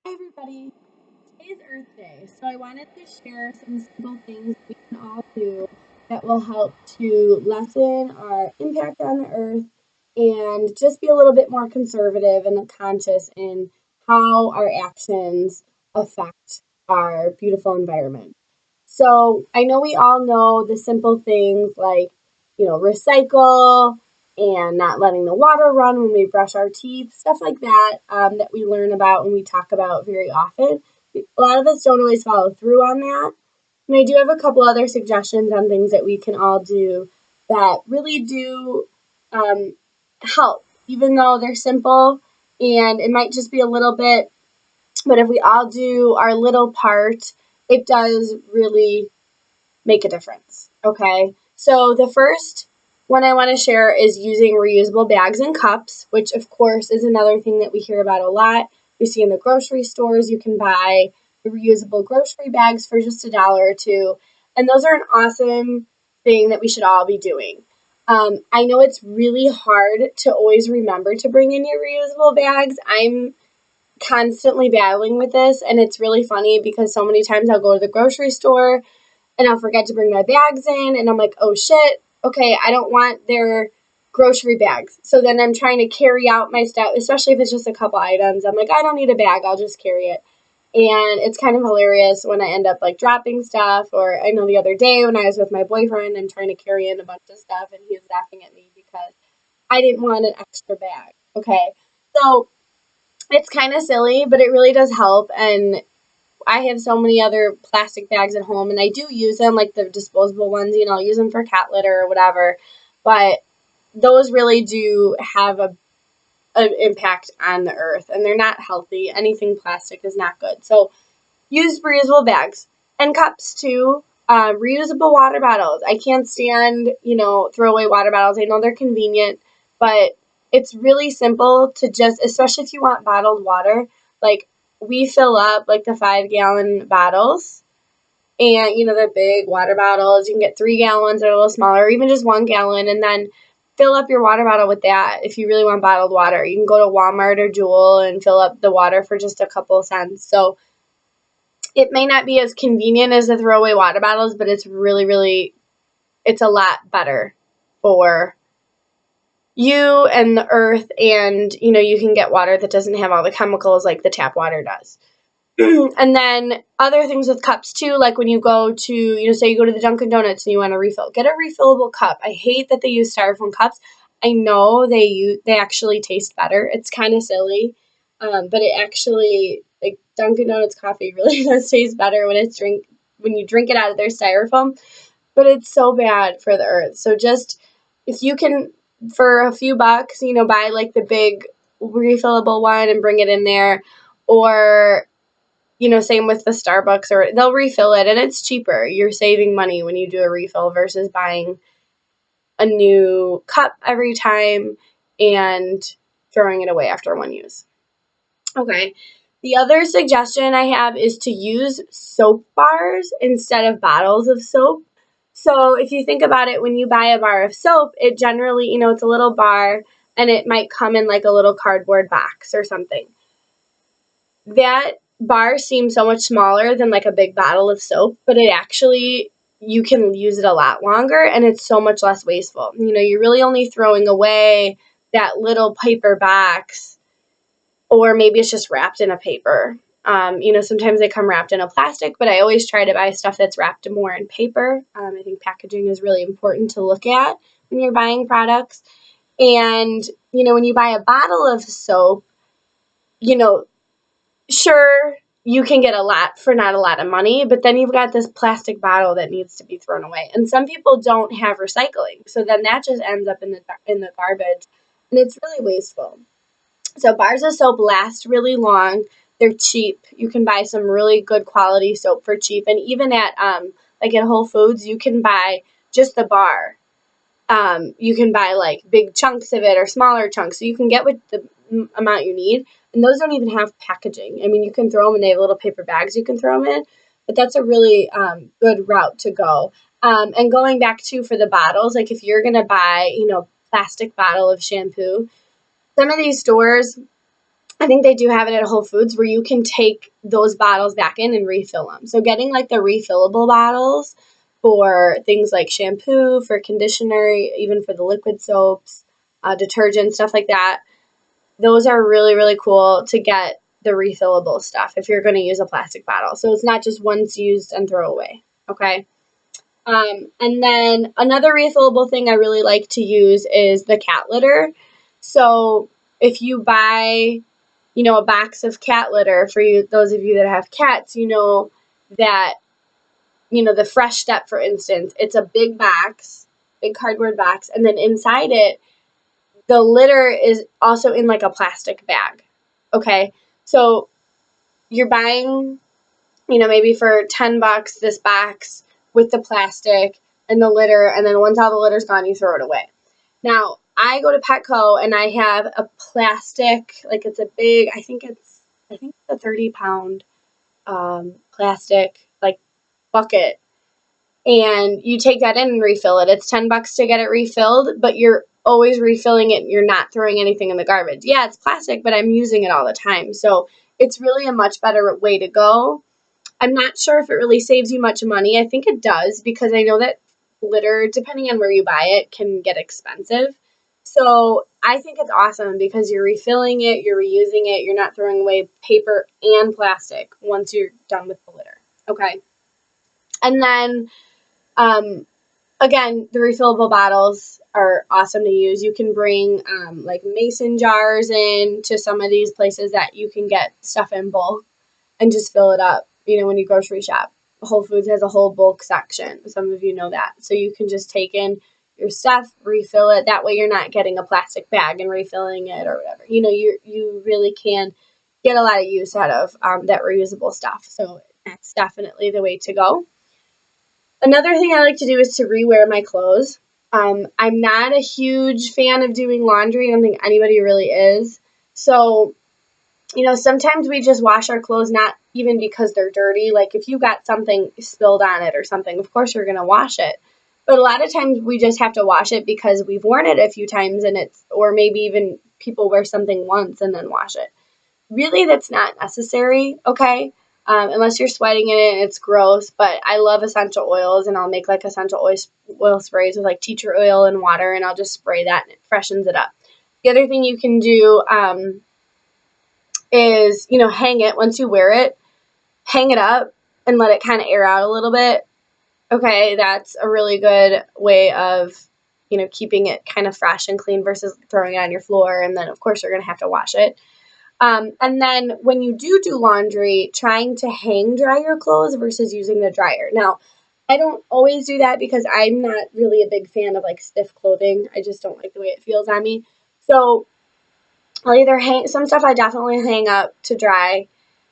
Hi, everybody. Today's Earth Day, so I wanted to share some simple things we can all do that will help to lessen our impact on the Earth and just be a little bit more conservative and conscious in how our actions affect our beautiful environment. So I know we all know the simple things like, recycle and not letting the water run when we brush our teeth, stuff like that, that we learn about and we talk about very often. A lot of us don't always follow through on that. And I do have a couple other suggestions on things that we can all do that really do um, help, even though they're simple and it might just be a little bit, but if we all do our little part, it does really make a difference. Okay. So the first one I want to share is using reusable bags and cups, which of course is another thing that we hear about a lot. We see in the grocery stores, you can buy the reusable grocery bags for just $1 or $2. And those are an awesome thing that we should all be doing. I know it's really hard to always remember to bring in your reusable bags. I'm constantly battling with this, and it's really funny because so many times I'll go to the grocery store and I'll forget to bring my bags in, and I'm like, oh shit, okay, I don't want their grocery bags. So then I'm trying to carry out my stuff, especially if it's just a couple items. I'm like, I don't need a bag, I'll just carry it. And it's kind of hilarious when I end up like dropping stuff, or I know the other day when I was with my boyfriend and trying to carry in a bunch of stuff, and he was laughing at me because I didn't want an extra bag. Okay. So it's kind of silly, but it really does help. And I have so many other plastic bags at home, and I do use them, like the disposable ones. I'll use them for cat litter or whatever. But those really do have an impact on the earth, and they're not healthy. Anything plastic is not good. So use reusable bags and cups too. Reusable water bottles. I can't stand, throwaway water bottles. I know they're convenient, but it's really simple to just, especially if you want bottled water, like we fill up like the 5 gallon bottles and, the big water bottles. You can get 3 gallons or a little smaller, or even just 1 gallon, and then fill up your water bottle with that if you really want bottled water. You can go to Walmart or Jewel and fill up the water for just a couple of cents. So it may not be as convenient as the throwaway water bottles, but it's really, really, it's a lot better for you and the earth. And, you can get water that doesn't have all the chemicals like the tap water does. And then other things with cups too, like when you go to, say you go to the Dunkin' Donuts and you want a refill, get a refillable cup. I hate that they use styrofoam cups. I know they actually taste better. It's kind of silly, but it actually, like Dunkin' Donuts coffee really does taste better when you drink it out of their styrofoam. But it's so bad for the earth. So just if you can, for a few bucks, buy like the big refillable one and bring it in there, or same with the Starbucks, or they'll refill it and it's cheaper. You're saving money when you do a refill versus buying a new cup every time and throwing it away after one use. Okay. The other suggestion I have is to use soap bars instead of bottles of soap. So if you think about it, when you buy a bar of soap, it generally, it's a little bar and it might come in like a little cardboard box or something. That bar seems so much smaller than like a big bottle of soap, but it actually, you can use it a lot longer and it's so much less wasteful. You're really only throwing away that little paper box, or maybe it's just wrapped in a paper. Sometimes they come wrapped in a plastic, but I always try to buy stuff that's wrapped more in paper. I think packaging is really important to look at when you're buying products. And, when you buy a bottle of soap, you know, sure, you can get a lot for not a lot of money, but then you've got this plastic bottle that needs to be thrown away. And some people don't have recycling, so then that just ends up in the garbage, and it's really wasteful. So bars of soap last really long. They're cheap. You can buy some really good quality soap for cheap, and even at like at Whole Foods, you can buy just the bar. You can buy like big chunks of it or smaller chunks, so you can get what the amount you need. And those don't even have packaging. I mean, you can throw them and they have little paper bags you can throw them in, but that's a really good route to go. And going back to for the bottles, like if you're gonna buy, plastic bottle of shampoo, some of these stores I think they do have it at Whole Foods where you can take those bottles back in and refill them. So getting like the refillable bottles for things like shampoo, for conditioner, even for the liquid soaps, detergent, stuff like that, those are really, really cool to get the refillable stuff if you're going to use a plastic bottle. So it's not just once used and throw away. Okay. And then another refillable thing I really like to use is the cat litter. So if you buy, a box of cat litter for you, those of you that have cats, that, the Fresh Step, for instance, it's a big box, big cardboard box, and then inside it, the litter is also in like a plastic bag. Okay. So you're buying, maybe for $10 this box with the plastic and the litter, and then once all the litter's gone, you throw it away. Now, I go to Petco and I have a plastic, like it's a big, I think it's a 30-pound plastic like bucket, and you take that in and refill it. It's $10 to get it refilled, but you're always refilling it. You're not throwing anything in the garbage. Yeah, it's plastic, but I'm using it all the time, so it's really a much better way to go. I'm not sure if it really saves you much money. I think it does because I know that litter, depending on where you buy it, can get expensive. So I think it's awesome because you're refilling it, you're reusing it, you're not throwing away paper and plastic once you're done with the litter. Okay. And then, um, again, the refillable bottles are awesome to use. You can bring like mason jars in to some of these places that you can get stuff in bulk and just fill it up, when you grocery shop. Whole Foods has a whole bulk section. Some of you know that. So you can just take in your stuff, refill it. That way you're not getting a plastic bag and refilling it or whatever. You really can get a lot of use out of that reusable stuff. So that's definitely the way to go. Another thing I like to do is to rewear my clothes. I'm not a huge fan of doing laundry. I don't think anybody really is. So sometimes we just wash our clothes not even because they're dirty. Like if you got something spilled on it or something, of course you're going to wash it. But a lot of times we just have to wash it because we've worn it a few times or maybe even people wear something once and then wash it. Really, that's not necessary, okay? Unless you're sweating in it and it's gross. But I love essential oils, and I'll make like essential oil sprays with like tea tree oil and water, and I'll just spray that and it freshens it up. The other thing you can do is, hang it once you wear it, hang it up and let it kind of air out a little bit. Okay, that's a really good way of, keeping it kind of fresh and clean versus throwing it on your floor. And then, of course, you're going to have to wash it. And then when you do laundry, trying to hang dry your clothes versus using the dryer. Now, I don't always do that because I'm not really a big fan of like stiff clothing. I just don't like the way it feels on me. So I'll either hang some stuff I definitely hang up to dry,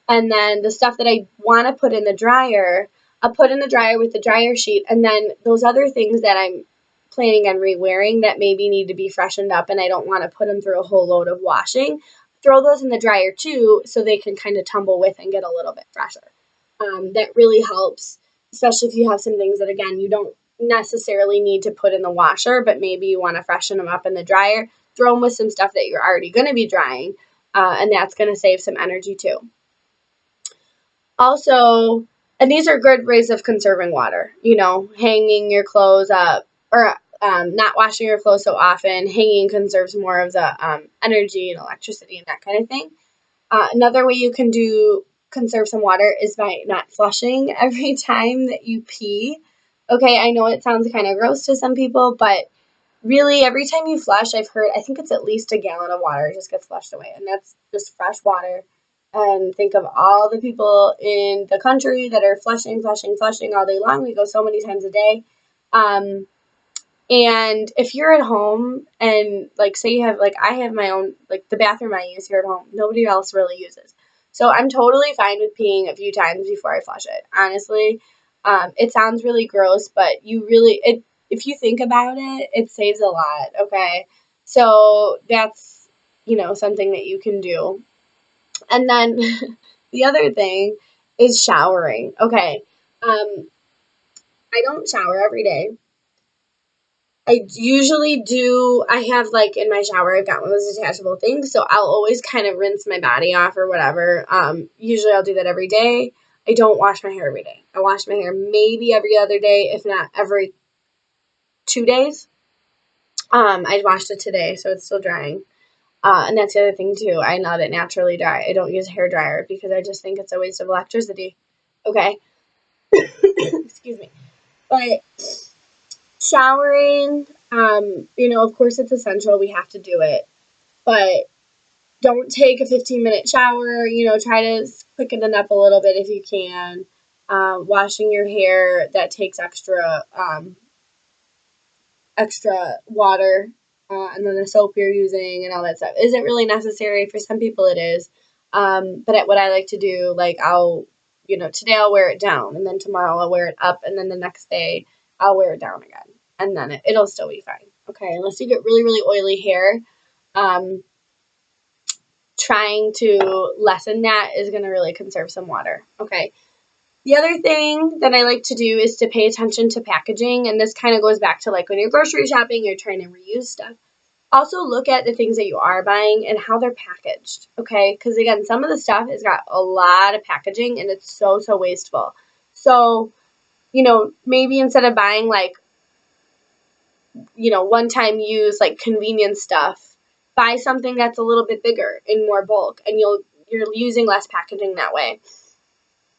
and then the stuff that I want to put in the dryer, I'll put in the dryer with the dryer sheet, and then those other things that I'm planning on re-wearing that maybe need to be freshened up and I don't want to put them through a whole load of washing, throw those in the dryer too so they can kind of tumble with and get a little bit fresher. That really helps, especially if you have some things that, again, you don't necessarily need to put in the washer, but maybe you want to freshen them up in the dryer. Throw them with some stuff that you're already going to be drying, and that's going to save some energy too. Also, and these are good ways of conserving water, hanging your clothes up or not washing your clothes so often. Hanging conserves more of the energy and electricity and that kind of thing. Another way you can conserve some water is by not flushing every time that you pee. Okay, I know it sounds kind of gross to some people, but really every time you flush, I think it's at least a gallon of water just gets flushed away, and that's just fresh water. And think of all the people in the country that are flushing, flushing, flushing all day long. We go so many times a day. Um, and if you're at home and like say you have like I have my own like the bathroom I use here at home, nobody else really uses. So I'm totally fine with peeing a few times before I flush it. Honestly, it sounds really gross, but if you think about it, it saves a lot. Okay, so that's something that you can do. And then the other thing is showering. Okay, I don't shower every day. I usually do, I have like in my shower, I've got one of those detachable things, so I'll always kind of rinse my body off or whatever. Usually I'll do that every day. I don't wash my hair every day. I wash my hair maybe every other day, if not every 2 days. I washed it today, so it's still drying. And that's the other thing too. I let it naturally dry. I don't use a hair dryer because I just think it's a waste of electricity. Okay. Excuse me. But showering, of course it's essential. We have to do it. But don't take a 15-minute shower. Try to quicken it up a little bit if you can. Washing your hair, that takes extra water, and then the soap you're using and all that stuff. Is it really necessary? For some people it is. But what I like to do, like today I'll wear it down, and then tomorrow I'll wear it up, and then the next day I'll wear it down again. And then it'll still be fine. Okay, unless you get really, really oily hair, um, trying to lessen that is going to really conserve some water. Okay. The other thing that I like to do is to pay attention to packaging, and this kind of goes back to like when you're grocery shopping, you're trying to reuse stuff. Also look at the things that you are buying and how they're packaged, okay? Because again, some of the stuff has got a lot of packaging and it's so, so wasteful. So, maybe instead of buying like, one-time use like convenience stuff, buy something that's a little bit bigger in more bulk, and you're using less packaging that way.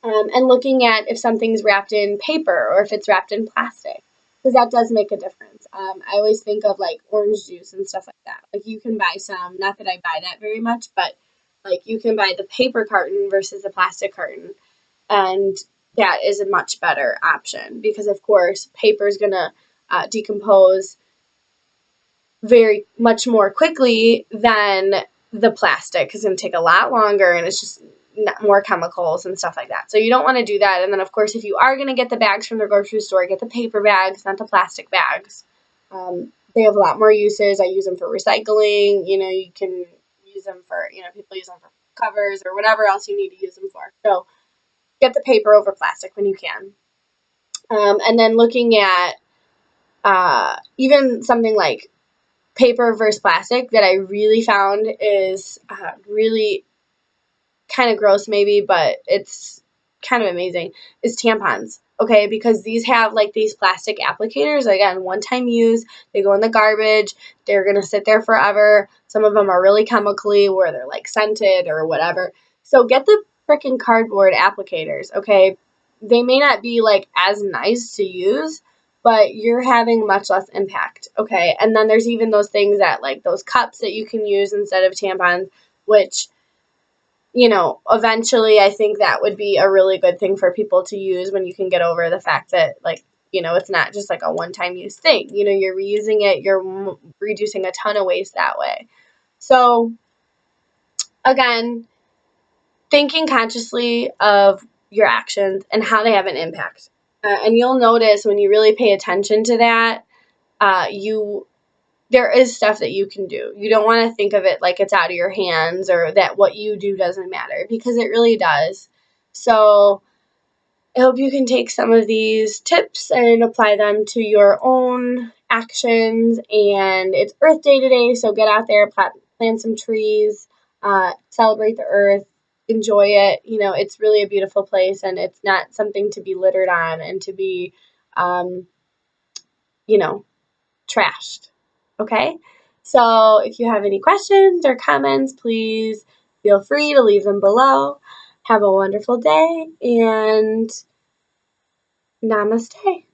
And looking at if something's wrapped in paper or if it's wrapped in plastic, because that does make a difference. I always think of like orange juice and stuff like that. Like you can buy some, not that I buy that very much, but like you can buy the paper carton versus the plastic carton, and that is a much better option because, of course, paper is going to decompose very much more quickly than the plastic because it's going to take a lot longer and it's just more chemicals and stuff like that. So you don't want to do that. And then, of course, if you are going to get the bags from the grocery store, get the paper bags, not the plastic bags. They have a lot more uses. I use them for recycling. You can use them for, people use them for covers or whatever else you need to use them for. So get the paper over plastic when you can. And then looking at even something like paper versus plastic that I really found is really kind of gross maybe, but it's kind of amazing, is tampons. Okay, because these have like these plastic applicators, again, one-time use, they go in the garbage, they're going to sit there forever. Some of them are really chemically where they're like scented or whatever. So get the freaking cardboard applicators, okay? They may not be like as nice to use, but you're having much less impact, okay? And then there's even those things that like those cups that you can use instead of tampons, which eventually I think that would be a really good thing for people to use when you can get over the fact that, like, it's not just like a one-time use thing. You're reusing it, you're reducing a ton of waste that way. So, again, thinking consciously of your actions and how they have an impact. And you'll notice when you really pay attention to that, there is stuff that you can do. You don't want to think of it like it's out of your hands or that what you do doesn't matter, because it really does. So I hope you can take some of these tips and apply them to your own actions. And it's Earth Day today, so get out there, plant some trees, celebrate the earth, enjoy it. It's really a beautiful place, and it's not something to be littered on and to be, um, you know, trashed. Okay? So if you have any questions or comments, please feel free to leave them below. Have a wonderful day, and namaste.